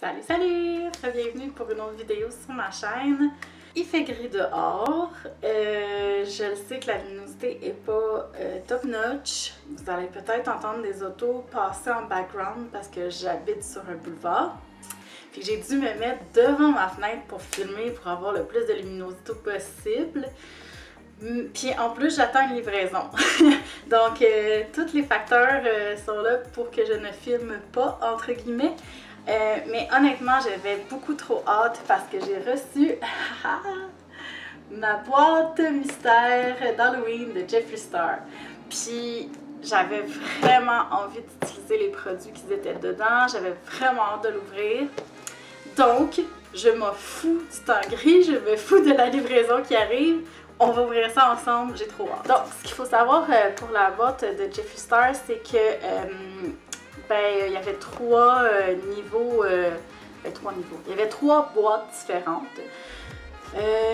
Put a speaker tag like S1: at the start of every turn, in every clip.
S1: Salut, salut! Bienvenue pour une autre vidéo sur ma chaîne. Il fait gris dehors. Je le sais que la luminosité n'est pas top notch. Vous allez peut-être entendre des autos passer en background parce que j'habite sur un boulevard. Puis j'ai dû me mettre devant ma fenêtre pour filmer pour avoir le plus de luminosité possible. Puis en plus, j'attends une livraison. Donc, tous les facteurs sont là pour que je ne filme pas, entre guillemets. Mais honnêtement, j'avais beaucoup trop hâte parce que j'ai reçu ma boîte mystère d'Halloween de Jeffree Star. Puis j'avais vraiment envie d'utiliser les produits qui étaient dedans. J'avais vraiment hâte de l'ouvrir. Donc, je m'en fous du temps gris, je me fous de la livraison qui arrive. On va ouvrir ça ensemble, j'ai trop hâte. Donc, ce qu'il faut savoir pour la boîte de Jeffree Star, c'est que il y avait trois niveaux. Il y avait trois boîtes différentes.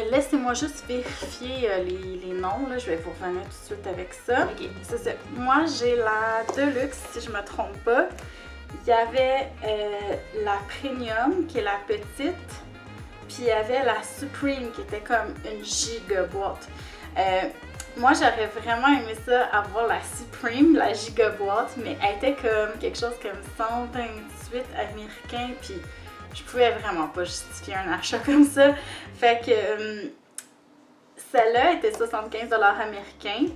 S1: Laissez-moi juste vérifier les noms, là. Je vais vous revenir tout de suite avec ça. Ok, c'est ça. Moi, j'ai la Deluxe, si je ne me trompe pas. Il y avait la Premium, qui est la petite. Puis il y avait la Supreme, qui était comme une giga boîte. Moi, j'aurais vraiment aimé ça, avoir la Supreme, la giga boîte, mais elle était comme quelque chose comme 128 américains, puis je pouvais vraiment pas justifier un achat comme ça. Fait que celle-là était 75$ américains,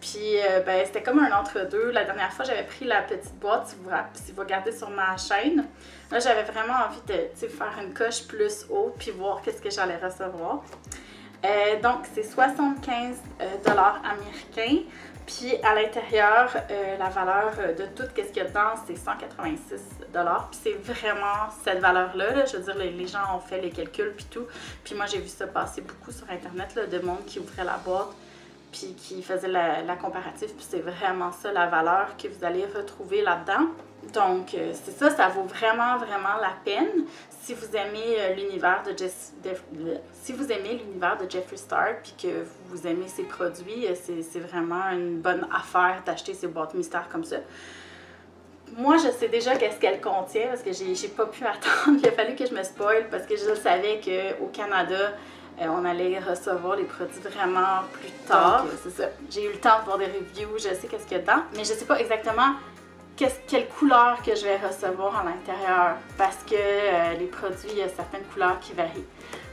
S1: puis c'était comme un entre-deux. La dernière fois, j'avais pris la petite boîte, si vous regardez sur ma chaîne. Là, j'avais vraiment envie de faire une coche plus haut, puis voir qu'est-ce que j'allais recevoir. Donc, c'est 75$ américains. Puis à l'intérieur, la valeur de tout ce qu'il y a dedans, c'est 186$. Puis c'est vraiment cette valeur-là. Là. Je veux dire, les gens ont fait les calculs puis tout. Puis moi, j'ai vu ça passer beaucoup sur Internet, là, de monde qui ouvrait la boîte puis qui faisait la comparative. Puis c'est vraiment ça, la valeur que vous allez retrouver là-dedans. Donc, c'est ça, ça vaut vraiment, vraiment la peine. Si vous aimez l'univers de Jeffree Star puis que vous aimez ses produits, c'est vraiment une bonne affaire d'acheter ces boîtes mystères comme ça. Moi, je sais déjà qu'est-ce qu'elle contient parce que j'ai pas pu attendre. Il a fallu que je me spoil parce que je savais qu'au Canada, on allait recevoir les produits vraiment plus tard. C'est ça. J'ai eu le temps de voir des reviews, je sais qu'est-ce qu'il y a dedans, mais je sais pas exactement quelle couleur que je vais recevoir à l'intérieur parce que les produits, il y a certaines couleurs qui varient.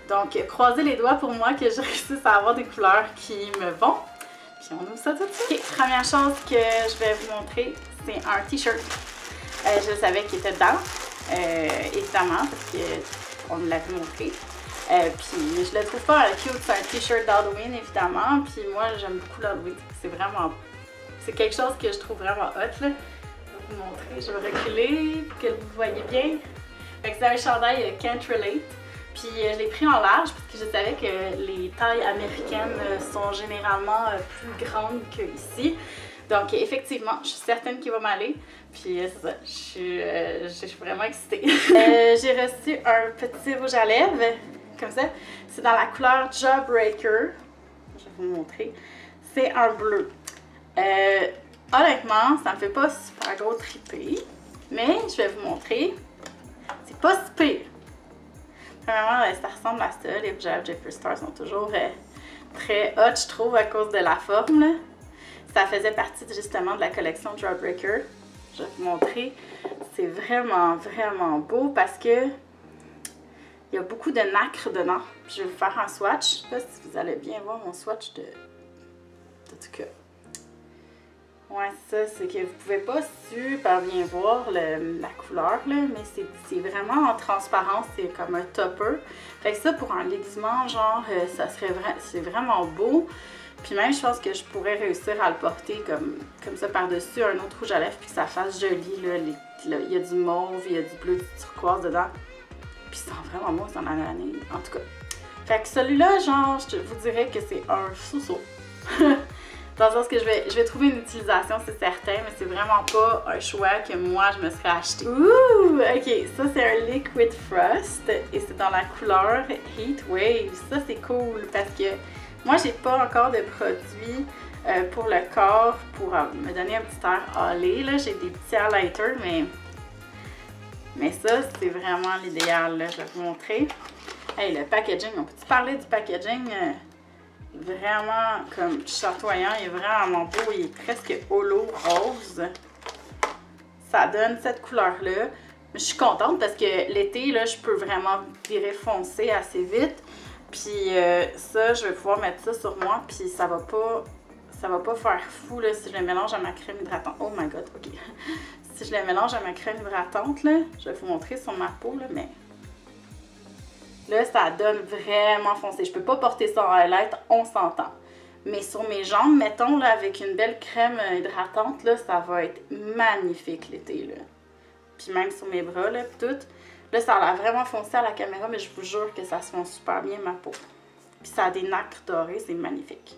S1: Donc, croisez les doigts pour moi que je réussisse à avoir des couleurs qui me vont. Puis on ouvre ça tout de suite. Okay, première chose que je vais vous montrer, c'est un t-shirt. Je savais qu'il était dedans, évidemment, parce qu'on me l'avait montré. Puis je le trouve pas cute, c'est un t-shirt d'Halloween, évidemment. Puis moi, j'aime beaucoup l'Halloween. C'est quelque chose que je trouve vraiment hot, là. Vous montrer, je vais reculer pour que vous voyez bien. C'est un chandail Can't Relate. Puis je l'ai pris en large parce que je savais que les tailles américaines sont généralement plus grandes qu'ici. Donc effectivement, je suis certaine qu'il va m'aller. Puis c'est ça, je suis vraiment excitée. J'ai reçu un petit rouge à lèvres, comme ça. C'est dans la couleur Jawbreaker. Je vais vous montrer. C'est un bleu. Honnêtement, ça me fait pas super gros triper, mais je vais vous montrer. C'est pas si pire. Premièrement, ça ressemble à ça. Les rouges à lèvres Jeffree Star sont toujours très hot, je trouve, à cause de la forme. Là. Ça faisait partie justement de la collection Jawbreaker. Je vais vous montrer. C'est vraiment, vraiment beau parce que il y a beaucoup de nacre dedans. Je vais vous faire un swatch. Je sais pas si vous allez bien voir mon swatch de tout cas. Ouais, ça, c'est que vous pouvez pas super bien voir la couleur, là, mais c'est vraiment en transparence, c'est comme un topper. Fait que ça, pour un déguisement, genre, c'est vraiment beau. Puis même, je pense que je pourrais réussir à le porter comme ça par-dessus un autre rouge à lèvres, puis que ça fasse joli, là. Il y a du mauve, il y a du bleu, du turquoise dedans. Puis ça sent vraiment beau, ça en année, en tout cas. Fait que celui-là, genre, je vous dirais que c'est un sous-saut. Dans le sens que je vais trouver une utilisation, c'est certain, mais c'est vraiment pas un choix que moi, je me serais acheté. Ouh! Ok, ça c'est un Liquid Frost et c'est dans la couleur Heat Wave. Ça c'est cool parce que moi, j'ai pas encore de produits pour le corps, pour me donner un petit air hâlé. J'ai des petits highlighters, mais... Tu sais, c'est pas vraiment ça en année. En tout cas. Fait que celui-là, genre, je vous dirais que c'est un sous-saut. Dans le sens que je vais trouver une utilisation, c'est certain, mais c'est vraiment pas un choix que moi, je me serais acheté. Ouh! Ok, ça c'est un Liquid Frost et c'est dans la couleur Heat Wave. Ça c'est cool parce que moi, j'ai pas encore de produits pour me donner un petit air hâlé. J'ai des petits highlighters, mais Mais ça, c'est vraiment l'idéal, là. Je vais vous montrer. Hey, le packaging, on peut-tu parler du packaging? Vraiment comme chatoyant, il est vraiment beau, il est presque holo rose. Ça donne cette couleur-là. Je suis contente parce que l'été, là, je peux vraiment virer foncé assez vite. Puis ça, je vais pouvoir mettre ça sur moi, puis ça va pas faire fou là, si je le mélange à ma crème hydratante. Oh my god, ok. Si je le mélange à ma crème hydratante, là, je vais vous montrer sur ma peau, là, mais là, ça donne vraiment foncé. Je peux pas porter ça en highlight, on s'entend. Mais sur mes jambes, mettons, là, avec une belle crème hydratante, là, ça va être magnifique l'été, là. Puis même sur mes bras, là, pis tout. Là, ça a l'air vraiment foncé à la caméra, mais je vous jure que ça se fond super bien, ma peau. Puis ça a des nacres dorées, c'est magnifique.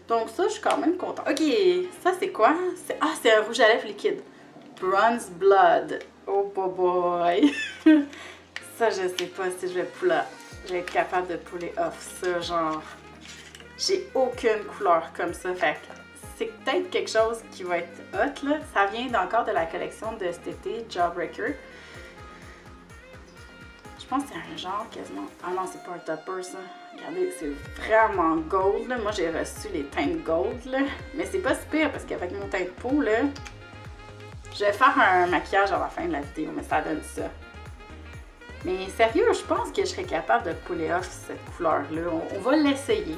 S1: Donc ça, je suis quand même contente. Ok, ça, c'est quoi? C'est un rouge à lèvres liquide. Bronze Blood. Oh boy! Ça, je sais pas si je vais être capable de puller off ça, genre... J'ai aucune couleur comme ça, fait que c'est peut-être quelque chose qui va être hot, là. Ça vient encore de la collection de cet été, Jawbreaker. Je pense que c'est un genre quasiment... Ah non, c'est pas un topper, ça. Regardez, c'est vraiment gold, là. Moi, j'ai reçu les teintes gold, là. Mais c'est pas si pire, parce qu'avec mon teint de peau, là... Je vais faire un maquillage à la fin de la vidéo, mais ça donne ça. Mais sérieux, je pense que je serais capable de puller off cette couleur-là. On va l'essayer.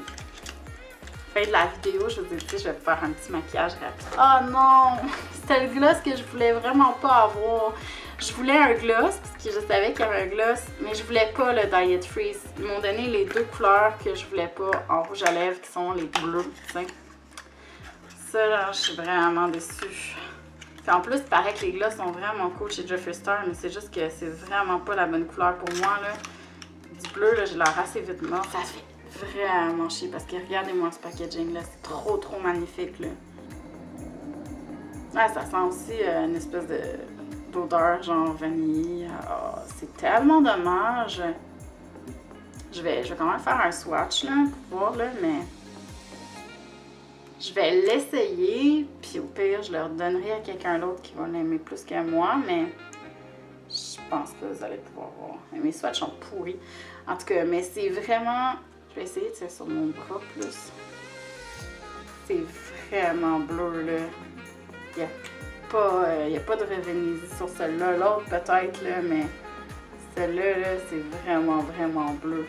S1: Fin de la vidéo, je vous ai dit, je vais faire un petit maquillage rapide. Oh non! C'était le gloss que je voulais vraiment pas avoir. Je voulais un gloss, parce que je savais qu'il y avait un gloss, mais je voulais pas le Diet Freeze. Ils m'ont donné les deux couleurs que je voulais pas en rouge à lèvres, qui sont les bleus, tu sais. Ça, là, je suis vraiment déçue. Puis en plus, il paraît que les gloss sont vraiment cool chez Jeffree Star, mais c'est juste que c'est vraiment pas la bonne couleur pour moi, là. Du bleu, là, j'ai l'air assez vite mort. Ça fait vraiment chier parce que regardez-moi ce packaging là, c'est trop magnifique là. Ouais, ça sent aussi une espèce d'odeur genre vanille. Oh, c'est tellement dommage. Je vais quand même faire un swatch là pour voir là, mais je vais l'essayer, puis au pire je le redonnerai à quelqu'un d'autre qui va l'aimer plus que moi, mais je pense que vous allez pouvoir voir. Mes swatchs sont pourris. En tout cas, mais c'est vraiment... Je vais essayer de faire sur mon bras plus. C'est vraiment bleu, là. Il n'y a pas de revenise sur celle-là. L'autre, peut-être, là, mais celle-là, là, c'est vraiment bleu.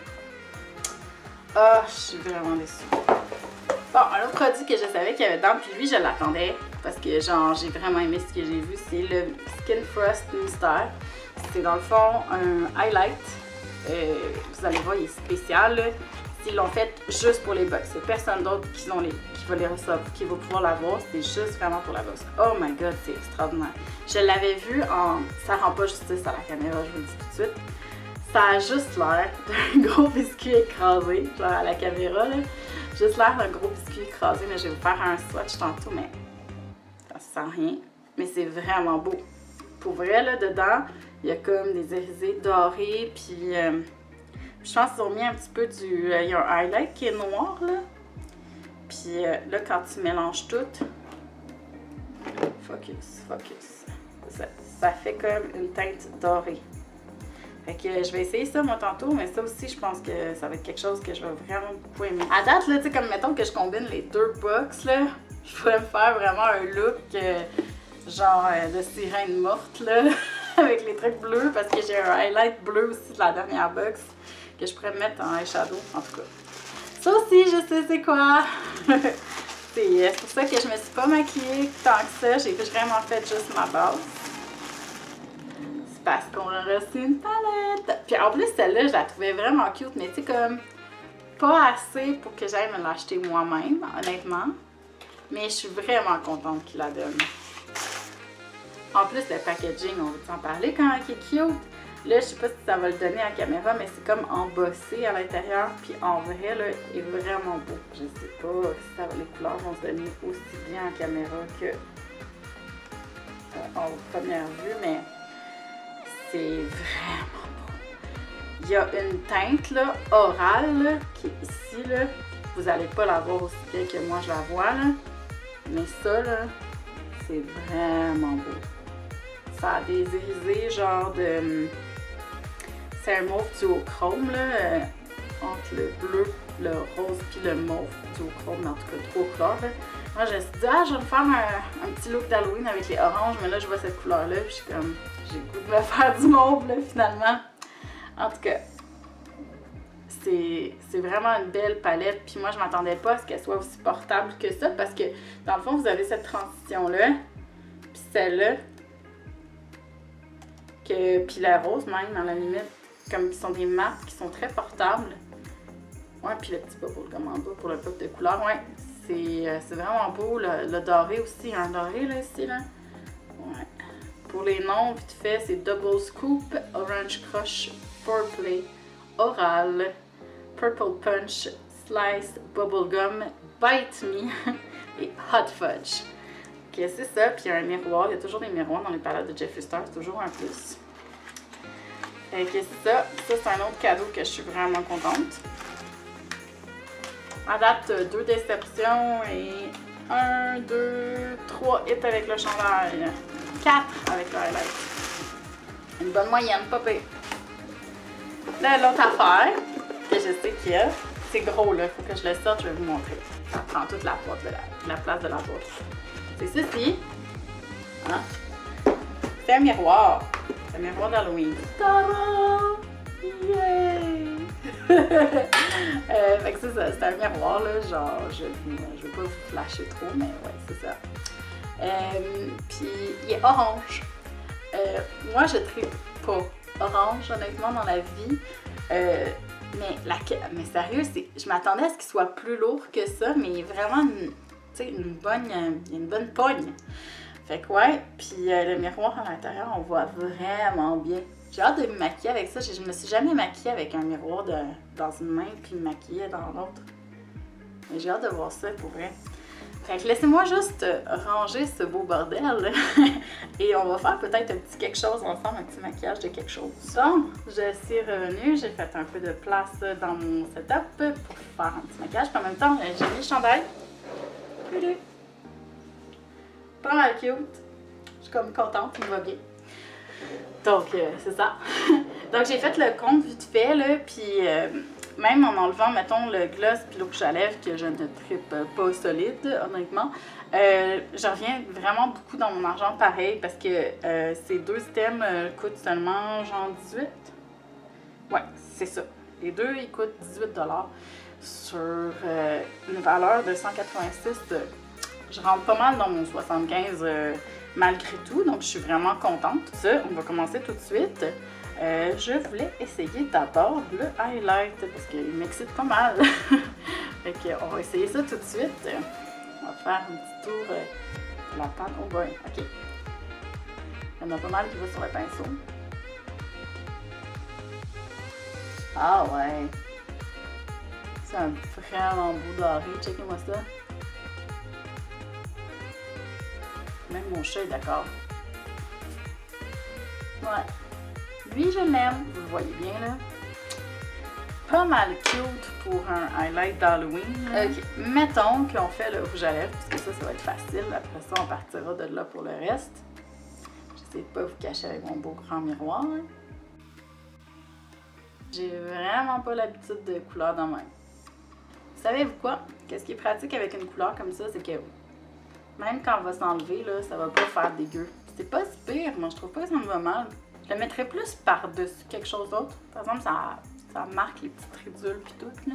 S1: Ah, je suis vraiment déçue. Bon, un autre produit que je savais qu'il y avait dedans, puis lui, je l'attendais. Parce que, genre, j'ai vraiment aimé ce que j'ai vu. C'est le Skin Frost Mystère. C'est, dans le fond, un highlight. Vous allez voir, il est spécial, là. Ils l'ont fait juste pour les box. C'est personne d'autre qui va pouvoir l'avoir. C'est juste vraiment pour la box. Oh my god, c'est extraordinaire. Je l'avais vu en... Ça rend pas justice à la caméra, je vous le dis tout de suite. Ça a juste l'air d'un gros biscuit écrasé, genre à la caméra, là. Juste l'air d'un gros biscuit écrasé, mais je vais vous faire un swatch tantôt, mais ça sent rien. Mais c'est vraiment beau. Pour vrai, là, dedans, il y a comme des irisés dorés, puis... je pense qu'ils ont mis un petit peu du... il y a un highlight qui est noir, là. Puis là, quand tu mélanges tout... Focus. Ça fait comme une teinte dorée. Fait que je vais essayer ça, moi, tantôt. Mais ça aussi, je pense que ça va être quelque chose que je vais vraiment beaucoup aimer. À date, là, tu sais, comme mettons que je combine les deux box, là, je pourrais me faire vraiment un look genre de sirène morte, là. Avec les trucs bleus, parce que j'ai un highlight bleu aussi de la dernière box. Que je pourrais mettre en eyeshadow, en tout cas. Ça aussi, je sais c'est quoi! C'est pour ça que je me suis pas maquillée tant que ça. J'ai vraiment fait juste ma base. C'est parce qu'on a reçu une palette. Puis en plus, celle-là, je la trouvais vraiment cute, mais tu sais, comme pas assez pour que j'aille me l'acheter moi-même, honnêtement. Mais je suis vraiment contente qu'il la donne. En plus, le packaging, on va s'en parler quand il est cute. Là, je sais pas si ça va le donner à la caméra, mais c'est comme embossé à l'intérieur. Puis en vrai, là, il est vraiment beau. Je sais pas si les couleurs vont se donner aussi bien en caméra que en première vue, mais c'est vraiment beau. Il y a une teinte là, orale là, qui est ici. Là. Vous n'allez pas la voir aussi bien que moi je la vois. Là. Mais ça, là, c'est vraiment beau. Ça a des irisés genre de... C'est un mauve duochrome, là, entre le bleu, le rose puis le mauve duochrome, en tout cas 3 couleurs. Là. Moi, je me suis dit, ah, je vais me faire un petit look d'Halloween avec les oranges, mais là, je vois cette couleur-là, puis je suis comme, j'ai le goût de me faire du mauve, là, finalement. En tout cas, c'est vraiment une belle palette, puis moi, je m'attendais pas à ce qu'elle soit aussi portable que ça, parce que, dans le fond, vous avez cette transition-là, puis celle-là, puis la rose, même, dans la limite, comme qui sont des mattes, qui sont très portables. Ouais, puis le petit bubblegum en bas pour le pop de couleur, ouais. C'est vraiment beau, le doré aussi, un doré là, ici, là. Ouais. Pour les noms, vite fait, c'est Double Scoop, Orange Crush, Foreplay, Oral, Purple Punch, Slice, Bubblegum, Bite Me et Hot Fudge. Ok, c'est ça, puis il y a un miroir, il y a toujours des miroirs dans les palettes de Jeffree Star, c'est toujours un plus. Ok, c'est ça, c'est un autre cadeau que je suis vraiment contente. À date, 2 déceptions et 1, 2, 3 hits avec le chandail. 4 avec le highlight. Une bonne moyenne, pas pire. Là, l'autre affaire que je sais qu'il y a, c'est gros là, faut que je le sorte, je vais vous montrer. Ça prend toute la boîte, la place de la boîte. C'est ceci. Hein? C'est un miroir. C'est un miroir d'Halloween. Tadam! Yay! Fait que c'est un miroir, là, genre, je vais pas vous flasher trop, mais ouais, c'est ça. Puis, il est orange. Moi, je tripe pas orange, honnêtement, dans la vie. Mais sérieux, je m'attendais à ce qu'il soit plus lourd que ça, mais vraiment, une bonne pogne. Fait que ouais, puis le miroir à l'intérieur, on voit vraiment bien. J'ai hâte de me maquiller avec ça. Je me suis jamais maquillée avec un miroir dans une main puis me maquiller dans l'autre. Mais j'ai hâte de voir ça pour vrai. Fait que laissez-moi juste ranger ce beau bordel. Et on va faire peut-être un petit quelque chose ensemble, un petit maquillage de quelque chose. Donc, je suis revenue. J'ai fait un peu de place dans mon setup pour faire un petit maquillage. Puis en même temps, j'ai mis le chandail. Pas mal cute. Je suis comme contente, il va bien. Donc, c'est ça. Donc, j'ai fait le compte vite fait, là, puis même en enlevant, mettons, le gloss puis le rouge à lèvres, que je ne tripe pas solide, honnêtement, je reviens vraiment beaucoup dans mon argent pareil, parce que ces 2 items coûtent seulement, genre, 18. Ouais, c'est ça. Les 2, ils coûtent 18 $ sur une valeur de 186. Je rentre pas mal dans mon 75 malgré tout, donc je suis vraiment contente. Ça, on va commencer tout de suite. Je voulais essayer d'abord le highlight parce qu'il m'excite pas mal. Fait qu'on va essayer ça tout de suite. On va faire un petit tour de la pâte. Oh boy, ok. Il y en a pas mal qui va sur le pinceau. Ah ouais. C'est un vraiment beau doré. Checkez-moi ça. Même mon chat est d'accord. Ouais. Lui, je l'aime. Vous le voyez bien, là. Pas mal cute pour un highlight d'Halloween. Ok. Mettons qu'on fait le rouge à lèvres, parce que ça va être facile. Après ça, on partira de là pour le reste. J'essaie de pas vous cacher avec mon beau grand miroir. J'ai vraiment pas l'habitude de couleurs dans ma main. Savez-vous quoi? Qu'est-ce qui est pratique avec une couleur comme ça, c'est que même quand on va s'enlever, là, ça va pas faire dégueu. C'est pas si pire, moi je trouve pas que ça me va mal. Je le mettrais plus par-dessus quelque chose d'autre. Par exemple, ça marque les petites ridules pis tout, là.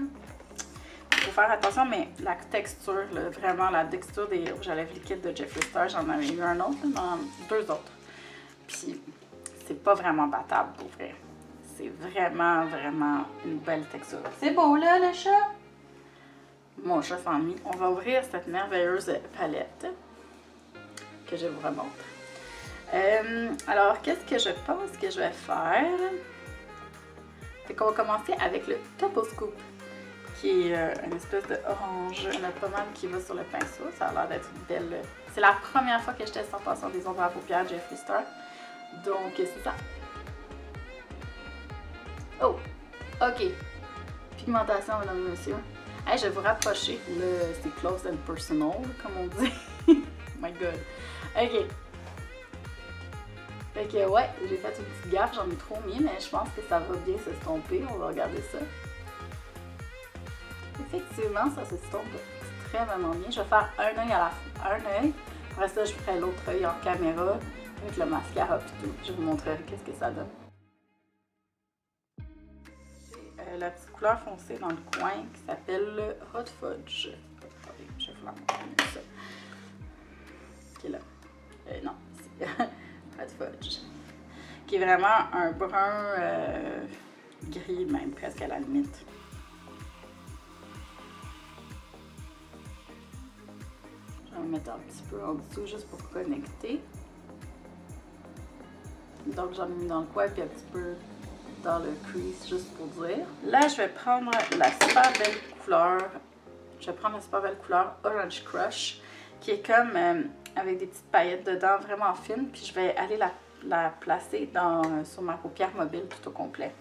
S1: Faut faire attention, mais la texture, là, vraiment la texture des rouges à lèvres liquides de Jeffree Star, j'en avais eu un autre, là, 2 autres. Puis c'est pas vraiment battable pour vrai. C'est vraiment, vraiment une belle texture. C'est beau là, le chat? Mon chat s'ennuie. On va ouvrir cette merveilleuse palette que je vous remontre. Alors, qu'est-ce que je pense que je vais faire? C'est qu'on va commencer avec le Double Scoop, qui est une espèce de orange, une pommade qui va sur le pinceau. Ça a l'air d'être une belle... C'est la première fois que je teste en passant des ombres à paupières Jeffree Star. Donc, c'est ça. Oh! OK. Pigmentation, mesdames et messieurs. Hey, je vais vous rapprocher. Là, c'est close and personal, comme on dit. Oh my god. OK. Fait que ouais, j'ai fait une petite gaffe, j'en ai trop mis, mais je pense que ça va bien s'estomper. On va regarder ça. Effectivement, ça s'estompe extrêmement bien. Je vais faire un œil à la fois. Un œil. Après ça, je ferai l'autre œil en caméra avec le mascara et tout. Je vous montrerai qu'est-ce que ça donne. C'est la petite couleur foncée dans le coin qui s'appelle Hot Fudge. Attendez, je vais vous la montrer ça. Qui est là. Non, ici. Hot Fudge. Qui est vraiment un brun gris, même presque à la limite. Je vais en mettre un petit peu en dessous juste pour connecter. Donc j'en ai mis dans le coin puis un petit peu dans le crease juste pour dire. Là je vais prendre la super belle couleur. Je vais prendre la super belle couleur Orange Crush qui est comme avec des petites paillettes dedans vraiment fines. Puis je vais aller la placer sur ma paupière mobile tout au complet.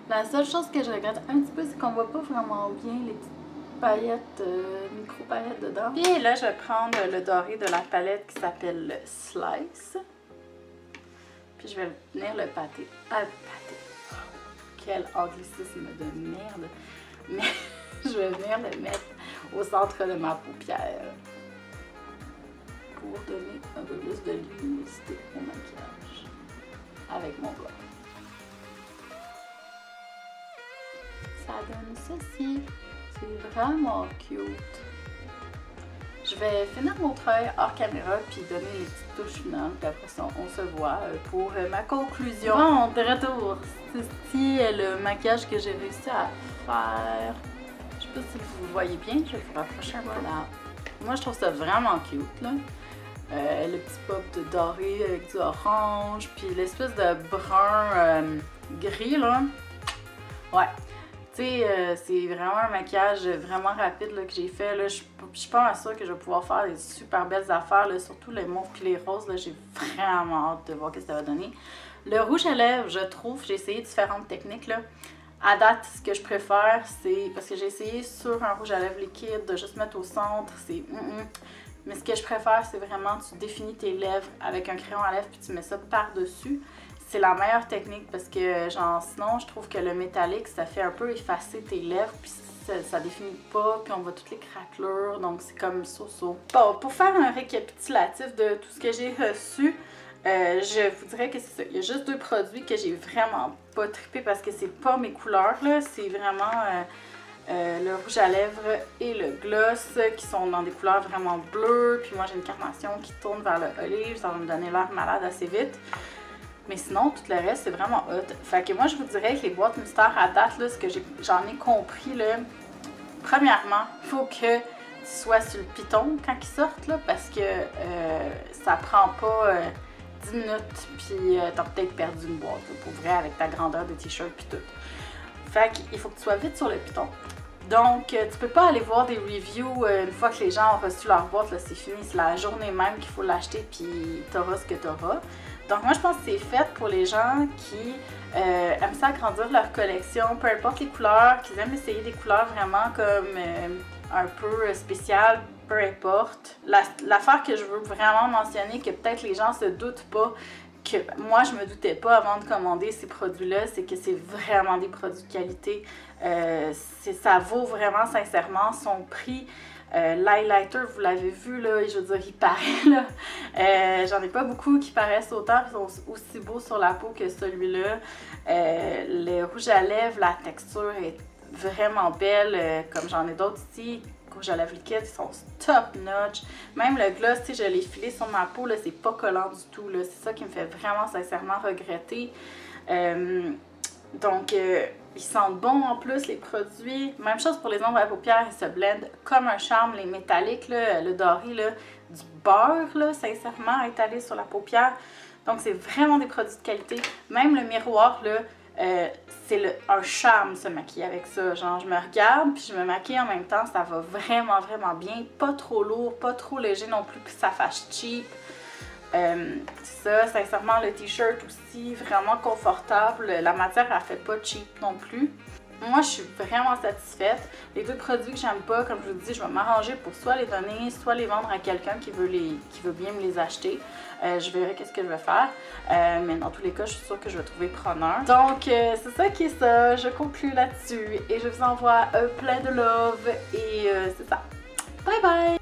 S1: La seule chose que je regrette un petit peu, c'est qu'on voit pas vraiment bien les petites paillettes, micro-paillettes dedans. Puis là, je vais prendre le doré de la palette qui s'appelle Slice. Puis je vais venir le pâter. Ah, le pâter! Oh, quel anglicisme de merde! Mais je vais venir le mettre au centre de ma paupière pour donner un peu plus de luminosité au maquillage avec mon blanc. Ça donne ceci. C'est vraiment cute. Je vais finir mon œil hors caméra puis donner les petites touches finales. Puis après ça, on se voit pour ma conclusion. Bon, de retour. Ceci est le maquillage que j'ai réussi à faire. Je sais pas si vous le voyez bien. Je vais vous rapprocher un peu là. Moi, je trouve ça vraiment cute, là. Le petit pop de doré avec du orange. Puis l'espèce de brun gris, là. Ouais. C'est vraiment un maquillage vraiment rapide là, que j'ai fait. Là. Je suis pas sûre que je vais pouvoir faire des super belles affaires, là, surtout les mauves et les roses. J'ai vraiment hâte de voir ce que ça va donner. Le rouge à lèvres, je trouve, j'ai essayé différentes techniques. Là. À date, ce que je préfère, c'est parce que j'ai essayé sur un rouge à lèvres liquide de juste mettre au centre. C'est Mais ce que je préfère, c'est vraiment tu définis tes lèvres avec un crayon à lèvres puis tu mets ça par-dessus. C'est la meilleure technique parce que, genre, sinon, je trouve que le métallique, ça fait un peu effacer tes lèvres, puis ça définit pas, puis on voit toutes les craquelures, donc c'est comme so-so. Bon, pour faire un récapitulatif de tout ce que j'ai reçu, je vous dirais que c'est ça. Il y a juste 2 produits que j'ai vraiment pas trippé parce que c'est pas mes couleurs, là. C'est vraiment le rouge à lèvres et le gloss qui sont dans des couleurs vraiment bleues, puis moi, j'ai une carnation qui tourne vers le olive, ça va me donner l'air malade assez vite. Mais sinon, tout le reste, c'est vraiment hot. Fait que moi, je vous dirais que les boîtes mystères à date, là, ce que j'en ai compris, là, premièrement, il faut que tu sois sur le piton quand ils sortent, là, parce que ça prend pas 10 minutes, puis t'as peut-être perdu une boîte, là, pour vrai, avec ta grandeur de t-shirt puis tout. Fait qu'il faut que tu sois vite sur le piton. Donc, tu peux pas aller voir des reviews une fois que les gens ont reçu leur boîte, là, c'est fini, c'est la journée même qu'il faut l'acheter, puis t'auras ce que t'auras. Donc moi, je pense que c'est fait pour les gens qui aiment ça agrandir leur collection, peu importe les couleurs, qu'ils aiment essayer des couleurs vraiment comme un peu spéciales, peu importe. L'affaire que je veux vraiment mentionner, que peut-être les gens se doutent pas, que moi je me doutais pas avant de commander ces produits-là, c'est que c'est vraiment des produits de qualité. Ça vaut vraiment sincèrement son prix. L'highlighter, vous l'avez vu, là, je veux dire, il paraît, là. J'en ai pas beaucoup qui paraissent autant, qui sont aussi beaux sur la peau que celui-là. Le rouge à lèvres, la texture est vraiment belle, comme j'en ai d'autres ici. Rouge à lèvres liquide, ils sont top notch. Même le gloss, je l'ai filé sur ma peau, là, c'est pas collant du tout, là. C'est ça qui me fait vraiment sincèrement regretter. Donc, ils sentent bon en plus, les produits. Même chose pour les ombres à paupières, ils se blendent comme un charme. Les métalliques, là, le doré, là, du beurre, là, sincèrement, étalé sur la paupière. Donc, c'est vraiment des produits de qualité. Même le miroir, là, c'est un charme se maquiller avec ça. Genre, je me regarde puis je me maquille en même temps. Ça va vraiment, vraiment bien. Pas trop lourd, pas trop léger non plus, puis ça fasse cheap. Ça, sincèrement, le t-shirt aussi, vraiment confortable. La matière, elle fait pas cheap non plus. Moi, je suis vraiment satisfaite. Les deux produits que j'aime pas, comme je vous dis, je vais m'arranger pour soit les donner, soit les vendre à quelqu'un qui veut bien me les acheter. Je verrai qu'est-ce que je vais faire. Mais dans tous les cas, je suis sûre que je vais trouver preneur. Donc, c'est ça qui est ça. Je conclue là-dessus et je vous envoie plein de love et c'est ça. Bye bye!